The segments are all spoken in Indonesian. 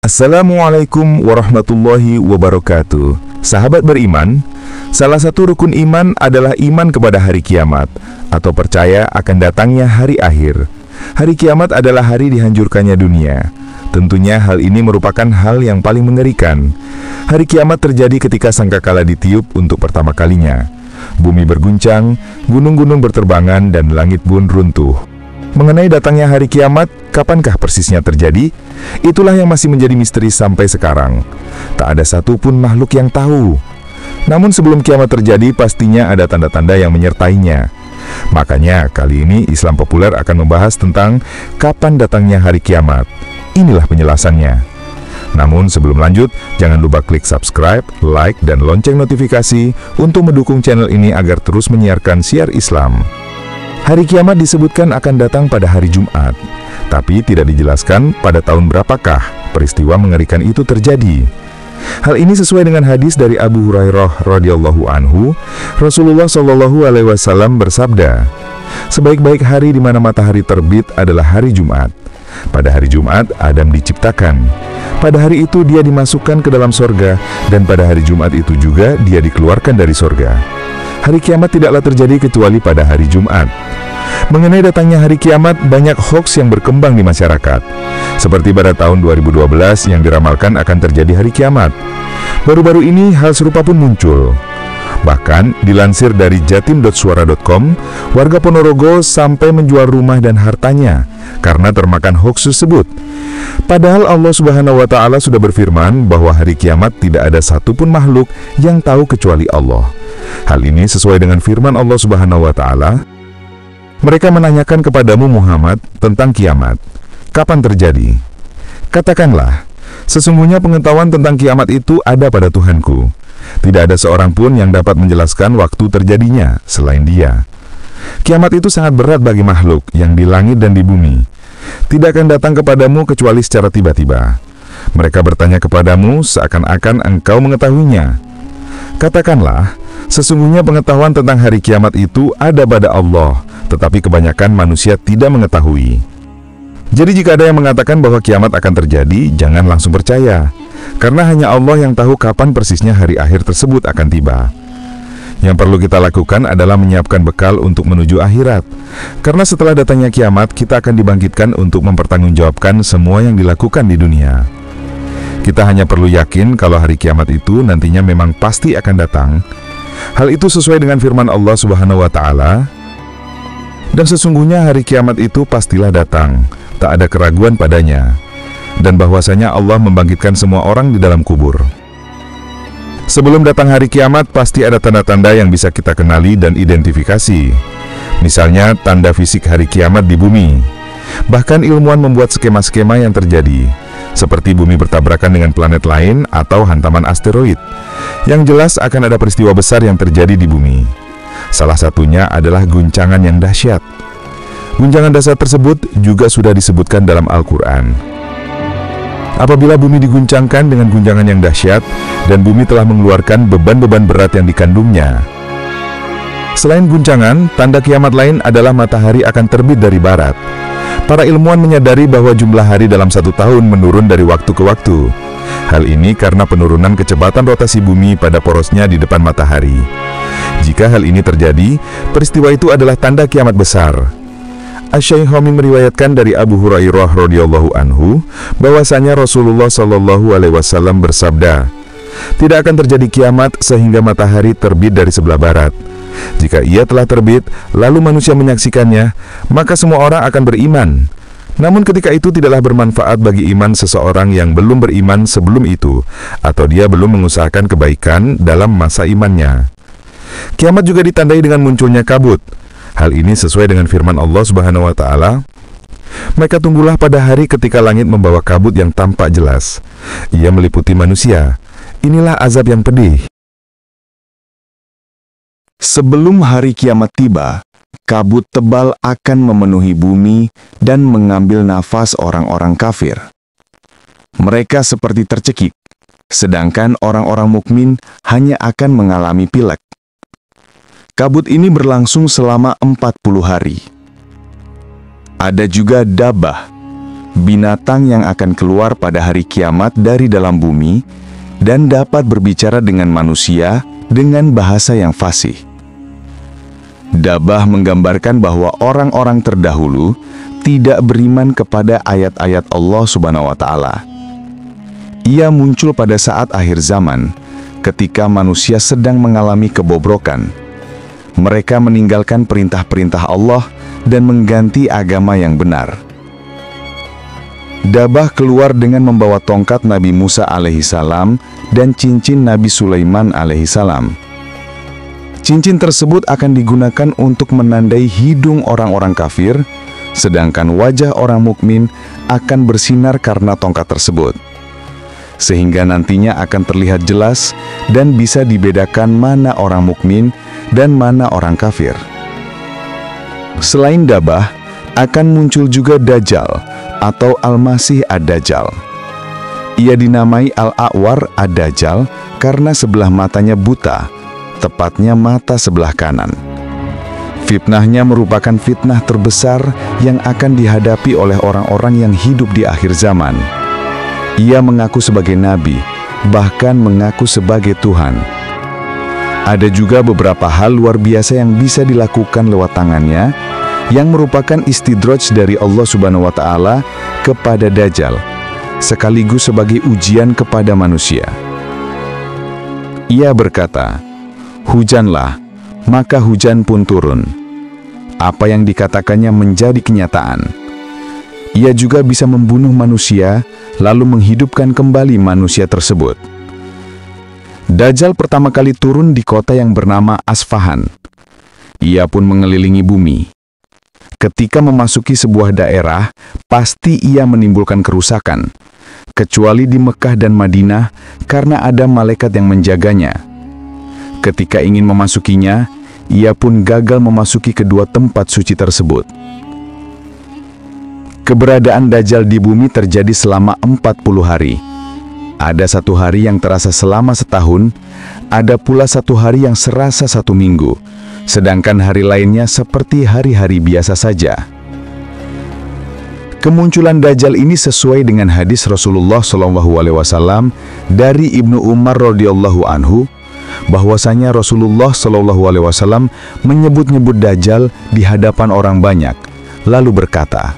Assalamualaikum warahmatullahi wabarakatuh. Sahabat beriman, salah satu rukun iman adalah iman kepada hari kiamat atau percaya akan datangnya hari akhir. Hari kiamat adalah hari dihancurkannya dunia. Tentunya hal ini merupakan hal yang paling mengerikan. Hari kiamat terjadi ketika sangkakala ditiup untuk pertama kalinya. Bumi berguncang, gunung-gunung berterbangan, dan langit pun runtuh. Mengenai datangnya hari kiamat, kapankah persisnya terjadi? Itulah yang masih menjadi misteri sampai sekarang. Tak ada satupun makhluk yang tahu. Namun sebelum kiamat terjadi, pastinya ada tanda-tanda yang menyertainya. Makanya kali ini Islam Populer akan membahas tentang kapan datangnya hari kiamat. Inilah penjelasannya. Namun sebelum lanjut, jangan lupa klik subscribe, like, dan lonceng notifikasi untuk mendukung channel ini agar terus menyiarkan siar Islam. Hari kiamat disebutkan akan datang pada hari Jumat, tapi tidak dijelaskan pada tahun berapakah peristiwa mengerikan itu terjadi. Hal ini sesuai dengan hadis dari Abu Hurairah radhiyallahu anhu. Rasulullah shallallahu alaihi wasallam bersabda, "Sebaik-baik hari di mana matahari terbit adalah hari Jumat. Pada hari Jumat, Adam diciptakan. Pada hari itu dia dimasukkan ke dalam sorga, dan pada hari Jumat itu juga dia dikeluarkan dari sorga." Hari kiamat tidaklah terjadi kecuali pada hari Jumat. Mengenai datangnya hari kiamat, banyak hoaks yang berkembang di masyarakat. Seperti pada tahun 2012 yang diramalkan akan terjadi hari kiamat. Baru-baru ini hal serupa pun muncul. Bahkan dilansir dari jatim.suara.com, warga Ponorogo sampai menjual rumah dan hartanya karena termakan hoaks tersebut. Padahal Allah Subhanahu wa Ta'ala sudah berfirman bahwa hari kiamat tidak ada satupun makhluk yang tahu kecuali Allah. Hal ini sesuai dengan firman Allah Subhanahu wa Ta'ala. Mereka menanyakan kepadamu Muhammad tentang kiamat, kapan terjadi? Katakanlah, sesungguhnya pengetahuan tentang kiamat itu ada pada Tuhanku. Tidak ada seorang pun yang dapat menjelaskan waktu terjadinya selain Dia. Kiamat itu sangat berat bagi makhluk yang di langit dan di bumi. Tidak akan datang kepadamu kecuali secara tiba-tiba. Mereka bertanya kepadamu seakan-akan engkau mengetahuinya. Katakanlah, sesungguhnya pengetahuan tentang hari kiamat itu ada pada Allah, tetapi kebanyakan manusia tidak mengetahui. Jadi jika ada yang mengatakan bahwa kiamat akan terjadi, jangan langsung percaya, karena hanya Allah yang tahu kapan persisnya hari akhir tersebut akan tiba. Yang perlu kita lakukan adalah menyiapkan bekal untuk menuju akhirat, karena setelah datangnya kiamat, kita akan dibangkitkan untuk mempertanggungjawabkan semua yang dilakukan di dunia. Kita hanya perlu yakin kalau hari kiamat itu nantinya memang pasti akan datang. Hal itu sesuai dengan firman Allah Subhanahu wa Ta'ala. Dan sesungguhnya hari kiamat itu pastilah datang, tak ada keraguan padanya. Dan bahwasanya Allah membangkitkan semua orang di dalam kubur. Sebelum datang hari kiamat, pasti ada tanda-tanda yang bisa kita kenali dan identifikasi. Misalnya, tanda fisik hari kiamat di bumi. Bahkan ilmuwan membuat skema-skema yang terjadi, seperti bumi bertabrakan dengan planet lain atau hantaman asteroid. Yang jelas akan ada peristiwa besar yang terjadi di bumi. Salah satunya adalah guncangan yang dahsyat. Guncangan dahsyat tersebut juga sudah disebutkan dalam Al-Quran. Apabila bumi diguncangkan dengan guncangan yang dahsyat, dan bumi telah mengeluarkan beban-beban berat yang dikandungnya. Selain guncangan, tanda kiamat lain adalah matahari akan terbit dari barat. Para ilmuwan menyadari bahwa jumlah hari dalam satu tahun menurun dari waktu ke waktu. Hal ini karena penurunan kecepatan rotasi bumi pada porosnya di depan matahari. Jika hal ini terjadi, peristiwa itu adalah tanda kiamat besar. Asy-Syaikh meriwayatkan dari Abu Hurairah radhiyallahu anhu bahwasanya Rasulullah shallallahu alaihi wasallam bersabda, "Tidak akan terjadi kiamat sehingga matahari terbit dari sebelah barat. Jika ia telah terbit, lalu manusia menyaksikannya, maka semua orang akan beriman. Namun ketika itu tidaklah bermanfaat bagi iman seseorang yang belum beriman sebelum itu, atau dia belum mengusahakan kebaikan dalam masa imannya." Kiamat juga ditandai dengan munculnya kabut. Hal ini sesuai dengan firman Allah Subhanahu wa Ta'ala. Maka tunggulah pada hari ketika langit membawa kabut yang tampak jelas. Ia meliputi manusia. Inilah azab yang pedih. Sebelum hari kiamat tiba, kabut tebal akan memenuhi bumi dan mengambil nafas orang-orang kafir. Mereka seperti tercekik, sedangkan orang-orang mukmin hanya akan mengalami pilek. Kabut ini berlangsung selama 40 hari. Ada juga dabah, binatang yang akan keluar pada hari kiamat dari dalam bumi dan dapat berbicara dengan manusia dengan bahasa yang fasih. Dabah menggambarkan bahwa orang-orang terdahulu tidak beriman kepada ayat-ayat Allah Subhanahu wa Ta'ala. Ia muncul pada saat akhir zaman, ketika manusia sedang mengalami kebobrokan. Mereka meninggalkan perintah-perintah Allah dan mengganti agama yang benar. Dabah keluar dengan membawa tongkat Nabi Musa alaihissalam dan cincin Nabi Sulaiman alaihissalam. Cincin tersebut akan digunakan untuk menandai hidung orang-orang kafir, sedangkan wajah orang mukmin akan bersinar karena tongkat tersebut. Sehingga nantinya akan terlihat jelas dan bisa dibedakan mana orang mukmin dan mana orang kafir. Selain Dabah, akan muncul juga Dajjal atau Al-Masih Ad-Dajjal. Ia dinamai Al-A'war Ad-Dajjal karena sebelah matanya buta, tepatnya mata sebelah kanan. Fitnahnya merupakan fitnah terbesar yang akan dihadapi oleh orang-orang yang hidup di akhir zaman. Ia mengaku sebagai nabi, bahkan mengaku sebagai Tuhan. Ada juga beberapa hal luar biasa yang bisa dilakukan lewat tangannya, yang merupakan istidraj dari Allah Subhanahu wa Ta'ala kepada Dajjal, sekaligus sebagai ujian kepada manusia. Ia berkata, "Hujanlah, maka hujan pun turun." Apa yang dikatakannya menjadi kenyataan. Ia juga bisa membunuh manusia, lalu menghidupkan kembali manusia tersebut. Dajjal pertama kali turun di kota yang bernama Asfahan. Ia pun mengelilingi bumi. Ketika memasuki sebuah daerah, pasti ia menimbulkan kerusakan, kecuali di Mekah dan Madinah karena ada malaikat yang menjaganya. Ketika ingin memasukinya, ia pun gagal memasuki kedua tempat suci tersebut. Keberadaan Dajjal di bumi terjadi selama 40 hari. Ada satu hari yang terasa selama setahun, ada pula satu hari yang serasa 1 minggu, sedangkan hari lainnya seperti hari-hari biasa saja. Kemunculan Dajjal ini sesuai dengan hadis Rasulullah SAW dari Ibnu Umar radhiyallahu anhu, bahwasanya Rasulullah SAW menyebut-nyebut Dajjal di hadapan orang banyak, lalu berkata,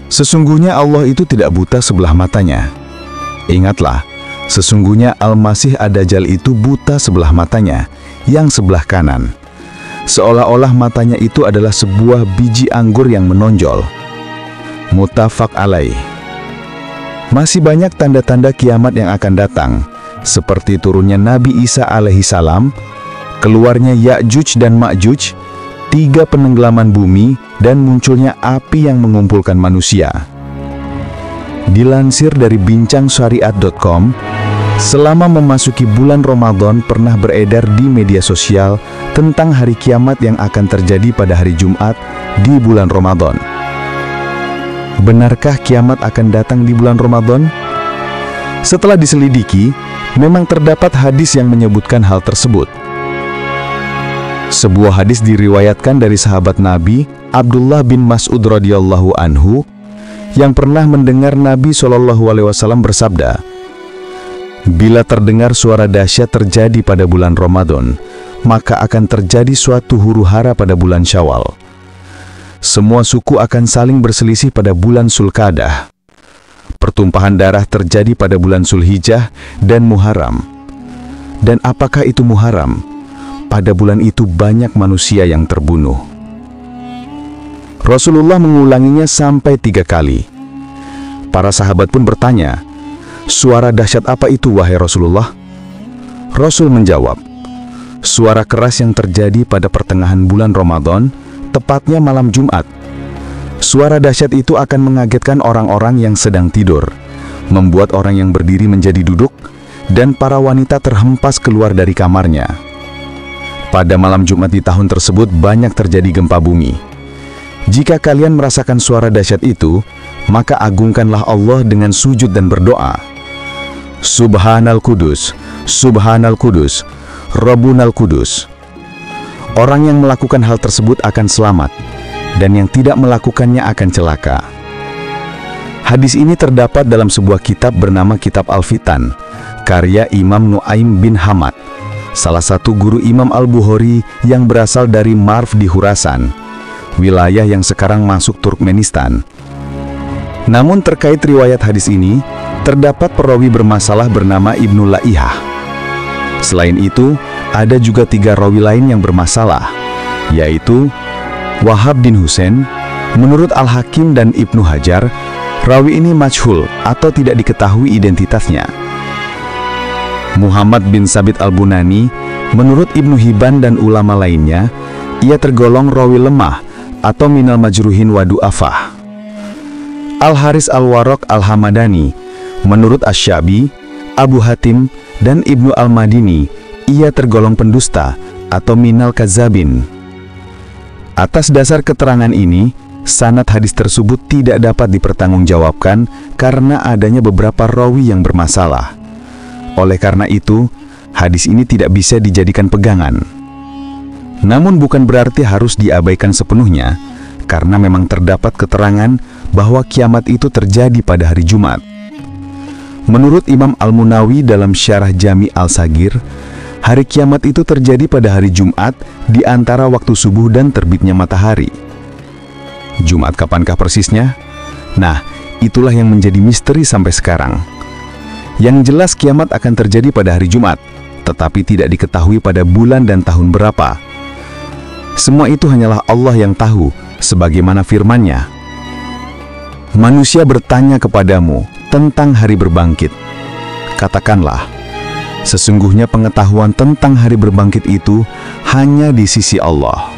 "Sesungguhnya Allah itu tidak buta sebelah matanya. Ingatlah, sesungguhnya Al-Masih Ad-Dajjal itu buta sebelah matanya, yang sebelah kanan. Seolah-olah matanya itu adalah sebuah biji anggur yang menonjol." Muttafaq alaih. Masih banyak tanda-tanda kiamat yang akan datang, seperti turunnya Nabi Isa alaihissalam, keluarnya Ya'juj dan Ma'juj, 3 penenggelaman bumi, dan munculnya api yang mengumpulkan manusia. Dilansir dari bincangsyariat.com, selama memasuki bulan Ramadan pernah beredar di media sosial tentang hari kiamat yang akan terjadi pada hari Jumat di bulan Ramadan. Benarkah kiamat akan datang di bulan Ramadan? Setelah diselidiki, memang terdapat hadis yang menyebutkan hal tersebut. Sebuah hadis diriwayatkan dari sahabat Nabi Abdullah bin Mas'ud radhiyallahu anhu yang pernah mendengar Nabi SAW bersabda, "Bila terdengar suara dahsyat terjadi pada bulan Ramadan, maka akan terjadi suatu huru-hara pada bulan Syawal. Semua suku akan saling berselisih pada bulan Zulqa'dah. Pertumpahan darah terjadi pada bulan Zulhijjah dan Muharram. Dan apakah itu Muharram? Pada bulan itu banyak manusia yang terbunuh." Rasulullah mengulanginya sampai 3 kali. Para sahabat pun bertanya, "Suara dahsyat apa itu, wahai Rasulullah?" Rasul menjawab, "Suara keras yang terjadi pada pertengahan bulan Ramadan, tepatnya malam Jumat. Suara dahsyat itu akan mengagetkan orang-orang yang sedang tidur, membuat orang yang berdiri menjadi duduk, dan para wanita terhempas keluar dari kamarnya. Pada malam Jumat di tahun tersebut banyak terjadi gempa bumi. Jika kalian merasakan suara dahsyat itu, maka agungkanlah Allah dengan sujud dan berdoa. Subhanal Kudus, Subhanal Kudus, Rabbunal Kudus." Orang yang melakukan hal tersebut akan selamat, dan yang tidak melakukannya akan celaka. Hadis ini terdapat dalam sebuah kitab bernama Kitab Al-Fitan, karya Imam Nu'aim bin Hamad, salah satu guru Imam Al-Bukhari yang berasal dari Marv di Khurasan, wilayah yang sekarang masuk Turkmenistan. Namun terkait riwayat hadis ini, terdapat perawi bermasalah bernama Ibnu Laihah. Selain itu, ada juga 3 rawi lain yang bermasalah, yaitu Wahab bin Husain. Menurut Al-Hakim dan Ibnu Hajar, rawi ini majhul atau tidak diketahui identitasnya. Muhammad bin Sabit Al-Bunani, menurut Ibnu Hibban dan ulama lainnya, ia tergolong rawi lemah atau minal majruhin wa du'afah. Al-Haris Al-Waraq Al-Hamadani, menurut Asy-Syabi, Abu Hatim, dan Ibnu Al-Madini, ia tergolong pendusta atau minal kazabin. Atas dasar keterangan ini, sanad hadis tersebut tidak dapat dipertanggungjawabkan karena adanya beberapa rawi yang bermasalah. Oleh karena itu, hadis ini tidak bisa dijadikan pegangan. Namun bukan berarti harus diabaikan sepenuhnya, karena memang terdapat keterangan bahwa kiamat itu terjadi pada hari Jumat. Menurut Imam Al-Munawi dalam Syarah Jami Al-Sagir, hari kiamat itu terjadi pada hari Jumat di antara waktu subuh dan terbitnya matahari. Jumat kapankah persisnya? Nah, itulah yang menjadi misteri sampai sekarang. Yang jelas kiamat akan terjadi pada hari Jumat, tetapi tidak diketahui pada bulan dan tahun berapa. Semua itu hanyalah Allah yang tahu, sebagaimana firman-Nya. Manusia bertanya kepadamu tentang hari berbangkit. Katakanlah, sesungguhnya pengetahuan tentang hari berbangkit itu hanya di sisi Allah.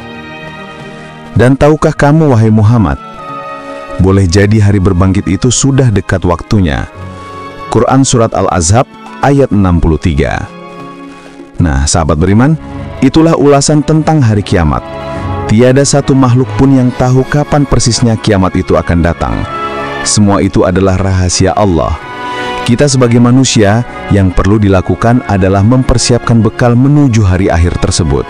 Dan tahukah kamu, wahai Muhammad, boleh jadi hari berbangkit itu sudah dekat waktunya. Quran Surat Al-Ahzab ayat 63. Nah, sahabat beriman, itulah ulasan tentang hari kiamat. Tiada satu makhluk pun yang tahu kapan persisnya kiamat itu akan datang. Semua itu adalah rahasia Allah. Kita sebagai manusia, yang perlu dilakukan adalah mempersiapkan bekal menuju hari akhir tersebut.